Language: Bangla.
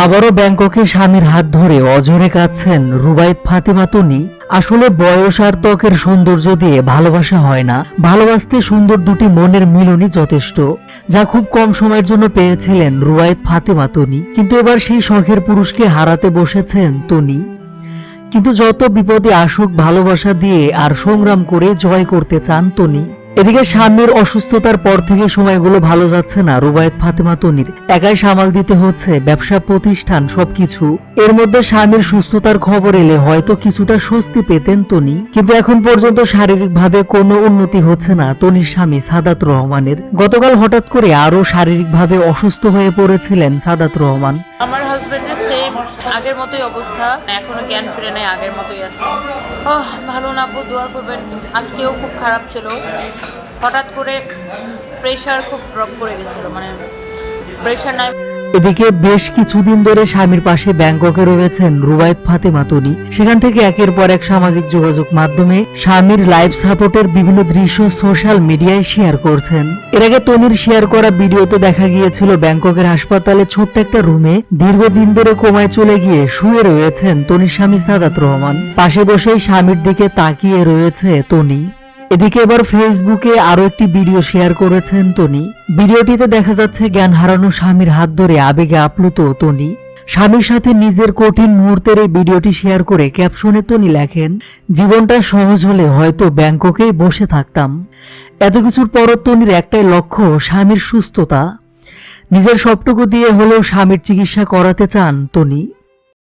আবারও ব্যাংককে স্বামীর হাত ধরে অঝরে কাঁদছেন রুবায়েত ফাতেমা তনি। আসলে বয়স আর ত্বকের সৌন্দর্য দিয়ে ভালোবাসা হয় না, ভালোবাসতে সুন্দর দুটি মনের মিলনই যথেষ্ট, যা খুব কম সময়ের জন্য পেয়েছিলেন রুবায়েত ফাতেমা তনি। কিন্তু এবার সেই শখের পুরুষকে হারাতে বসেছেন তনি। কিন্তু যত বিপদে আসুক ভালোবাসা দিয়ে আর সংগ্রাম করে জয় করতে চান তনি। এদিকে স্বামীর অসুস্থতার পর থেকে সময়গুলো ভালো যাচ্ছে না রুবায়েত ফাতেমা তনির। একাই সামাল দিতে হচ্ছে ব্যবসা প্রতিষ্ঠান সবকিছু। এর মধ্যে স্বামীর সুস্থতার খবর এলে হয়তো কিছুটা স্বস্তি পেতেন তনি, কিন্তু এখন পর্যন্ত শারীরিকভাবে কোনো উন্নতি হচ্ছে না তনির স্বামী সাদাত রহমানের। গতকাল হঠাৎ করে আরো শারীরিকভাবে অসুস্থ হয়ে পড়েছিলেন সাদাত রহমান। আমার হাজবেন্ডের সেম আগের মতোই অবস্থা, এখনো জ্ঞান ফিরে নেই, আগের মতোই আছে। ভালো না, আপু দোয়া করবেন। আজকেও খুব খারাপ ছিল, হঠাৎ করে প্রেশার খুব ড্রপ করে গেছিল, মানে প্রেশার নাই। এদিকে বেশ কিছুদিন ধরে স্বামীর পাশে ব্যাংককে রয়েছেন রুবায়েত ফাতেমা তনি। সেখান থেকে একের পর এক সামাজিক যোগাযোগ মাধ্যমে স্বামীর লাইফ সাপোর্টের বিভিন্ন দৃশ্য সোশ্যাল মিডিয়ায় শেয়ার করছেন। এর আগে তনির শেয়ার করা ভিডিওতে দেখা গিয়েছিল ব্যাংককের হাসপাতালে ছোট্ট একটা রুমে দীর্ঘদিন ধরে কোমায় চলে গিয়ে শুয়ে রয়েছেন তনির স্বামী সাদাত রহমান। পাশে বসেই স্বামীর দিকে তাকিয়ে রয়েছে তনি। এদিকে এবার ফেসবুকে আরো একটি ভিডিও শেয়ার করেছেন তনি। ভিডিওটিতে দেখা যাচ্ছে জ্ঞান হারানো স্বামীর হাত ধরে আবেগে আপ্লুত তনি। স্বামীর সাথে নিজের কঠিন মুহূর্তের এই ভিডিওটি শেয়ার করে ক্যাপশনে তনি লেখেন, জীবনটা সহজ হলে হয়তো ব্যাংককেই বসে থাকতাম। এত কিছুর পরও তনির একটাই লক্ষ্য, স্বামীর সুস্থতা। নিজের সবটুকু দিয়ে হলেও স্বামীর চিকিৎসা করাতে চান তনি।